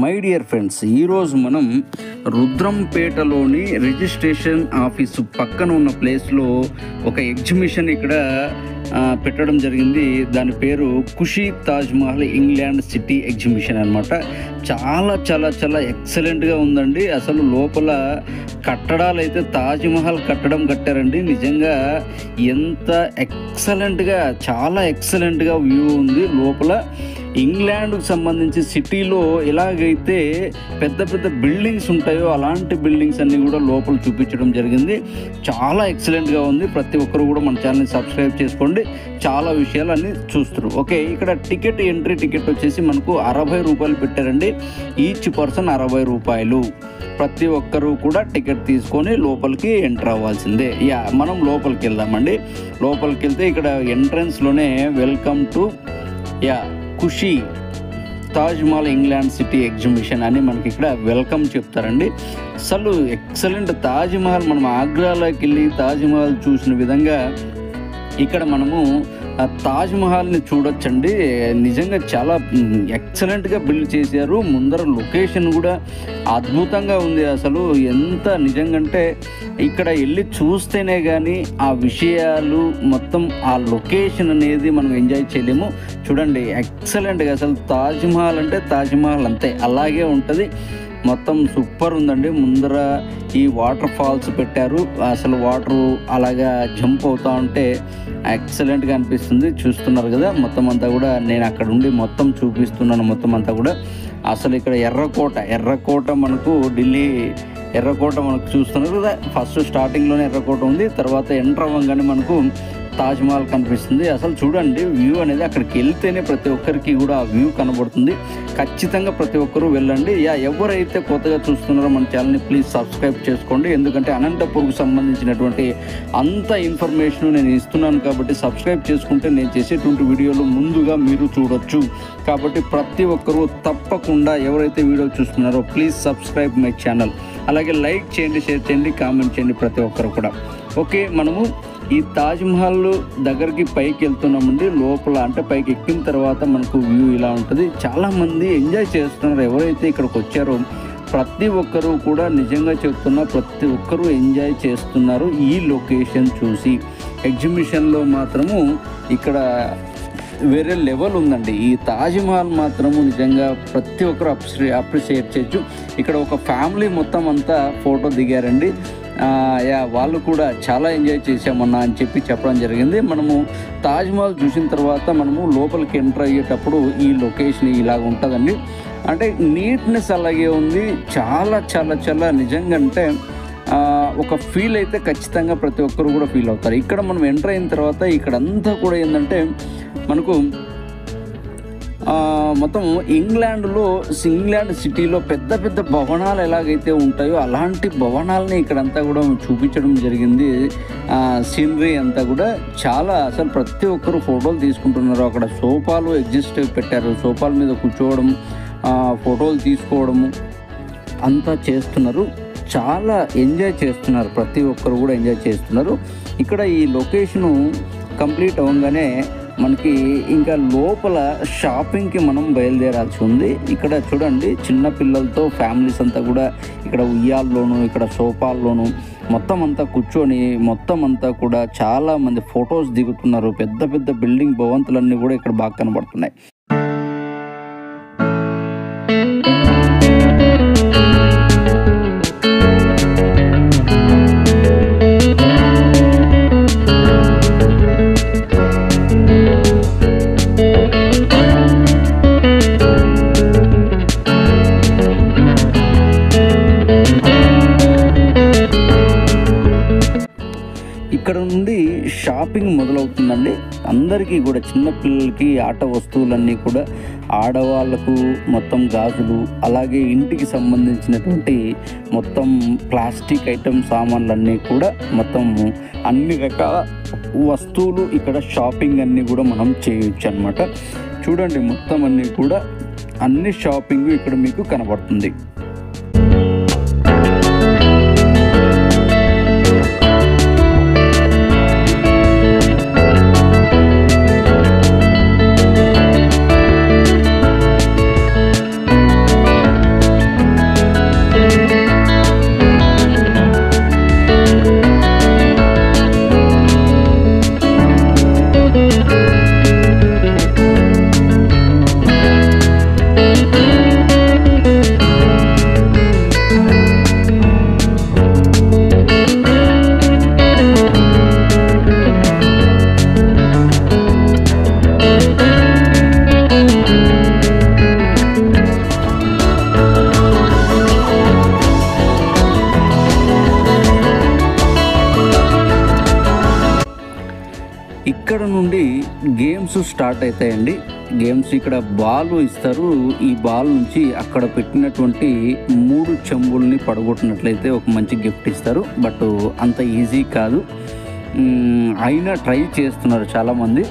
My dear friends, ఈరోజు మనం రుద్రంపేటలోని registration office పక్కన ఉన్న ప్లేస్లో ఒక ఎగ్జిబిషన్ ఇక్కడ పెట్టడం జరిగింది. దాని పేరు ఖుషీ తాజ్మహల్ ఇంగ్లాండ్ సిటీ ఎగ్జిబిషన్ అనమాట. చాలా చాలా చాలా ఎక్సలెంట్గా ఉందండి. అసలు లోపల కట్టడాలు అయితే తాజ్మహల్ కట్టడం కట్టారండి. నిజంగా ఎంత ఎక్సలెంట్గా, చాలా ఎక్సలెంట్గా వ్యూ ఉంది. లోపల ఇంగ్లాండ్కు సంబంధించి సిటీలో ఎలాగైతే పెద్ద పెద్ద బిల్డింగ్స్ ఉంటాయో అలాంటి బిల్డింగ్స్ అన్నీ కూడా లోపల చూపించడం జరిగింది. చాలా ఎక్సలెంట్గా ఉంది. ప్రతి ఒక్కరు కూడా మన ఛానల్ని సబ్స్క్రైబ్ చేసుకోండి. చాలా విషయాలు అన్నీ చూస్తారు. ఓకే, ఇక్కడ ఎంట్రీ టికెట్ వచ్చేసి మనకు 60 రూపాయలు పెట్టారండి. ఈచ్ పర్సన్ 60 రూపాయలు. ప్రతి ఒక్కరూ కూడా టికెట్ తీసుకొని లోపలికి ఎంటర్ అవ్వాల్సిందే. మనం లోపలికి వెళ్దామండి. లోపలికి వెళ్తే ఇక్కడ ఎంట్రన్స్లోనే welcome to Khushi Taj Mahal England city exhibition అని మనకి ఇక్కడ వెల్కమ్ చెప్తారండి. అసలు ఎక్సలెంట్ తాజ్మహల్, మనం ఆగ్రాలోకి వెళ్ళి తాజ్మహల్ చూసిన విధంగా ఇక్కడ మనము తాజ్మహల్ని చూడొచ్చండి. నిజంగా చాలా ఎక్సలెంట్గా బిల్డ్ చేశారు. ముందర లొకేషన్ కూడా అద్భుతంగా ఉంది. అసలు ఎంత నిజంగా ఇక్కడ వెళ్ళి చూస్తేనే కానీ ఆ విషయాలు మొత్తం, ఆ లొకేషన్ అనేది మనం ఎంజాయ్ చేయలేము. చూడండి ఎక్సలెంట్గా, అసలు తాజ్మహల్ అంటే తాజ్మహల్ అంతే, అలాగే ఉంటుంది. మొత్తం సూపర్ ఉందండి. ముందర ఈ వాటర్ ఫాల్స్ పెట్టారు. అసలు వాటరు అలాగా జంప్ అవుతూ ఉంటే ఎక్సలెంట్గా అనిపిస్తుంది. చూస్తున్నారు కదా, మొత్తం అంతా కూడా నేను అక్కడ ఉండి మొత్తం చూపిస్తున్నాను. మొత్తం అంతా కూడా అసలు ఇక్కడ ఎర్రకోట మనకు ఢిల్లీ ఎర్రకోట మనకు చూస్తున్నారు కదా. ఫస్ట్ స్టార్టింగ్లోనే ఎర్రకోట ఉంది, తర్వాత ఎంటర్ అవ్వగానే మనకు తాజ్మహల్ కనిపిస్తుంది. అసలు చూడండి వ్యూ అనేది, అక్కడికి వెళ్తేనే ప్రతి ఒక్కరికి కూడా ఆ వ్యూ కనబడుతుంది. ఖచ్చితంగా ప్రతి ఒక్కరూ వెళ్ళండి. ఎవరైతే కొత్తగా చూస్తున్నారో మన ఛానల్ని ప్లీజ్ సబ్స్క్రైబ్ చేసుకోండి. ఎందుకంటే అనంతపూర్కు సంబంధించినటువంటి అంత ఇన్ఫర్మేషన్ నేను ఇస్తున్నాను కాబట్టి సబ్స్క్రైబ్ చేసుకుంటే నేను చేసేటువంటి వీడియోలు ముందుగా మీరు చూడొచ్చు. కాబట్టి ప్రతి ఒక్కరూ తప్పకుండా ఎవరైతే వీడియో చూస్తున్నారో ప్లీజ్ సబ్స్క్రైబ్ మై ఛానల్. అలాగే లైక్ చేయండి, షేర్ చేయండి, కామెంట్ చేయండి ప్రతి ఒక్కరు కూడా. ఓకే, మనము ఈ తాజ్మహల్ దగ్గరికి పైకి వెళ్తున్నామండి. లోపల అంటే పైకి ఎక్కిన తర్వాత మనకు వ్యూ ఇలా ఉంటుంది. చాలామంది ఎంజాయ్ చేస్తున్నారు. ఎవరైతే ఇక్కడికి వచ్చారో ప్రతి ఒక్కరూ కూడా, నిజంగా చెప్తున్నా, ప్రతి ఒక్కరూ ఎంజాయ్ చేస్తున్నారు ఈ లొకేషన్ చూసి. ఎగ్జిబిషన్లో మాత్రము ఇక్కడ వేరే లెవెల్ ఉందండి. ఈ తాజ్మహల్ మాత్రము నిజంగా ప్రతి ఒక్కరు అప్రిషియేట్ చేయొచ్చు. ఇక్కడ ఒక ఫ్యామిలీ మొత్తం అంతా ఫోటో దిగారండి. వాళ్ళు కూడా చాలా ఎంజాయ్ చేసామన్నా అని చెప్పడం జరిగింది. మనము తాజ్మహల్ చూసిన తర్వాత మనము లోపలికి ఎంటర్ అయ్యేటప్పుడు ఈ లొకేషన్ ఇలాగ ఉంటుందండి. అంటే నీట్నెస్ అలాగే ఉంది. చాలా చాలా చాలా నిజంగా అంటే ఒక ఫీల్ అయితే ఖచ్చితంగా ప్రతి ఒక్కరు కూడా ఫీల్ అవుతారు. ఇక్కడ మనం ఎంటర్ అయిన తర్వాత ఇక్కడంతా కూడా ఏంటంటే మనకు మొత్తం ఇంగ్లాండ్ సిటీలో పెద్ద పెద్ద భవనాలు ఎలాగైతే ఉంటాయో అలాంటి భవనాలని ఇక్కడంతా కూడా చూపించడం జరిగింది. సీనరీ అంతా కూడా చాలా, అసలు ప్రతి ఒక్కరు ఫోటోలు తీసుకుంటున్నారు. అక్కడ సోఫాలు ఎగ్జిస్ట్ పెట్టారు. సోఫాల మీద కూర్చోవడం, ఫోటోలు తీసుకోవడము అంతా చేస్తున్నారు. చాలా ఎంజాయ్ చేస్తున్నారు. ప్రతి ఒక్కరు కూడా ఎంజాయ్ చేస్తున్నారు. ఇక్కడ ఈ లొకేషను కంప్లీట్ అవ్వగానే మనకి ఇంకా లోపల షాపింగ్కి మనం బయలుదేరాల్సి ఉంది. ఇక్కడ చూడండి, చిన్న పిల్లలతో ఫ్యామిలీస్ అంతా కూడా ఇక్కడ ఉయ్యాల్లోను, ఇక్కడ సోఫాల్లోను మొత్తం అంతా కూర్చొని మొత్తం అంతా కూడా చాలామంది ఫొటోస్ దిగుతున్నారు. పెద్ద పెద్ద బిల్డింగ్ భవంతులన్నీ కూడా ఇక్కడ బాగా కనబడుతున్నాయి. ఇక్కడ నుండి షాపింగ్ మొదలవుతుందండి. అందరికీ కూడా, చిన్నపిల్లలకి ఆట వస్తువులన్నీ కూడా, ఆడవాళ్ళకు మొత్తం గాజులు, అలాగే ఇంటికి సంబంధించినటువంటి మొత్తం ప్లాస్టిక్ ఐటమ్ సామాన్లన్నీ కూడా, మొత్తం అన్ని రకాల వస్తువులు ఇక్కడ షాపింగ్ అన్నీ కూడా మనం చేయొచ్చు అన్నమాట. చూడండి మొత్తం అన్నీ కూడా, అన్ని షాపింగ్ ఇక్కడ మీకు కనబడుతుంది. ఇక్కడ నుండి గేమ్స్ స్టార్ట్ అవుతాయండి. గేమ్స్ ఇక్కడ బాల్ ఇస్తారు. ఈ బాల్ నుంచి అక్కడ పెట్టినటువంటి 3 చెంబుల్ని పడగొట్టినట్లయితే ఒక మంచి గిఫ్ట్ ఇస్తారు. బట్ అంత ఈజీ కాదు, అయినా ట్రై చేస్తున్నారు చాలామంది.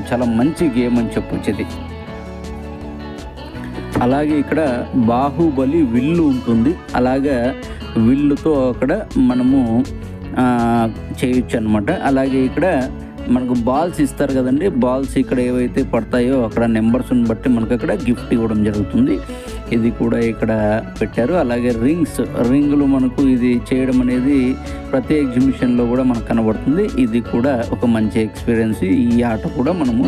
చాలా మంచి గేమ్ అని చెప్పొచ్చు ఇది. అలాగే ఇక్కడ బాహుబలి విల్లు ఉంటుంది. అలాగా విల్లుతో అక్కడ మనము చేయొచ్చు అనమాట. అలాగే ఇక్కడ మనకు బాల్స్ ఇస్తారు కదండి, బాల్స్ ఇక్కడ ఏవైతే పడతాయో అక్కడ నెంబర్స్ని బట్టి మనకు అక్కడ గిఫ్ట్ ఇవ్వడం జరుగుతుంది. ఇది కూడా ఇక్కడ పెట్టారు. అలాగే రింగులు మనకు ఇది చేయడం అనేది ప్రతి ఎగ్జిబిషన్లో కూడా మనకు కనబడుతుంది. ఇది కూడా ఒక మంచి ఎక్స్పీరియన్స్. ఈ ఆట కూడా మనము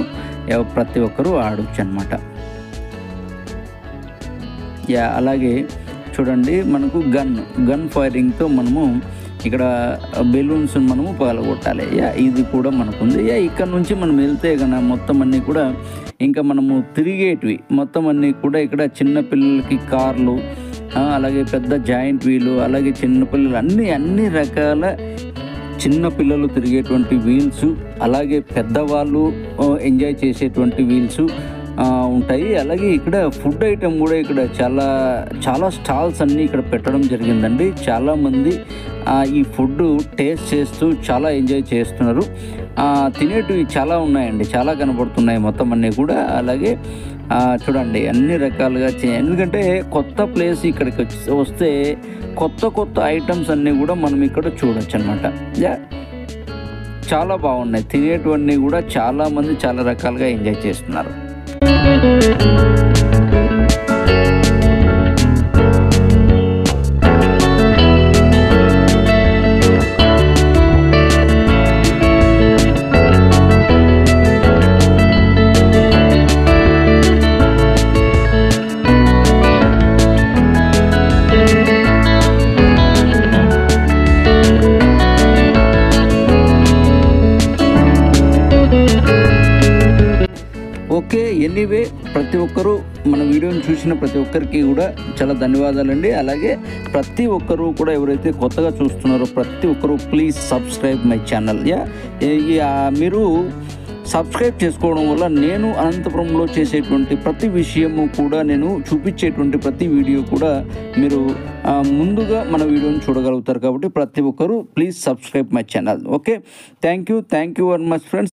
ప్రతి ఒక్కరూ ఆడొచ్చు అనమాట. అలాగే చూడండి, మనకు గన్ ఫైరింగ్తో మనము ఇక్కడ బెలూన్స్ మనము పగలగొట్టాలి. ఇది కూడా మనకుంది. ఇక్కడ నుంచి మనం వెళ్తే కన్నా మొత్తం అన్నీ కూడా ఇంకా మనము తిరిగేటివి మొత్తం అన్నీ కూడా ఇక్కడ చిన్నపిల్లలకి కార్లు, అలాగే పెద్ద జాయింట్ వీలు, అలాగే చిన్నపిల్లలు అన్ని రకాల చిన్నపిల్లలు తిరిగేటువంటి వీల్స్, అలాగే పెద్దవాళ్ళు ఎంజాయ్ చేసేటువంటి వీల్స్ ఉంటాయి. అలాగే ఇక్కడ ఫుడ్ ఐటమ్ కూడా ఇక్కడ చాలా స్టాల్స్ అన్నీ ఇక్కడ పెట్టడం జరిగిందండి. చాలామంది ఈ ఫుడ్ టేస్ట్ చేస్తూ చాలా ఎంజాయ్ చేస్తున్నారు. తినేటివి చాలా ఉన్నాయండి, చాలా కనబడుతున్నాయి మొత్తం అన్నీ కూడా. అలాగే చూడండి అన్ని రకాలుగా ఎందుకంటే కొత్త ప్లేస్ ఇక్కడికి వస్తే కొత్త ఐటమ్స్ అన్నీ కూడా మనం ఇక్కడ చూడొచ్చు అనమాట. చాలా బాగున్నాయి. తినేటివన్నీ కూడా చాలామంది చాలా రకాలుగా ఎంజాయ్ చేస్తున్నారు. ఓకే, ఎనీవే ప్రతి ఒక్కరూ మన వీడియోని చూసిన ప్రతి ఒక్కరికి కూడా చాలా ధన్యవాదాలండి. అలాగే ప్రతి ఒక్కరూ కూడా ఎవరైతే కొత్తగా చూస్తున్నారో ప్రతి ఒక్కరూ ప్లీజ్ సబ్స్క్రైబ్ మై ఛానల్. మీరు సబ్స్క్రైబ్ చేసుకోవడం వల్ల నేను అనంతపురంలో చేసేటువంటి ప్రతి విషయము కూడా, నేను చూపించేటువంటి ప్రతి వీడియో కూడా మీరు ముందుగా మన వీడియోని చూడగలుగుతారు. కాబట్టి ప్రతి ఒక్కరూ please subscribe my channel. Okay, thank you very much friends.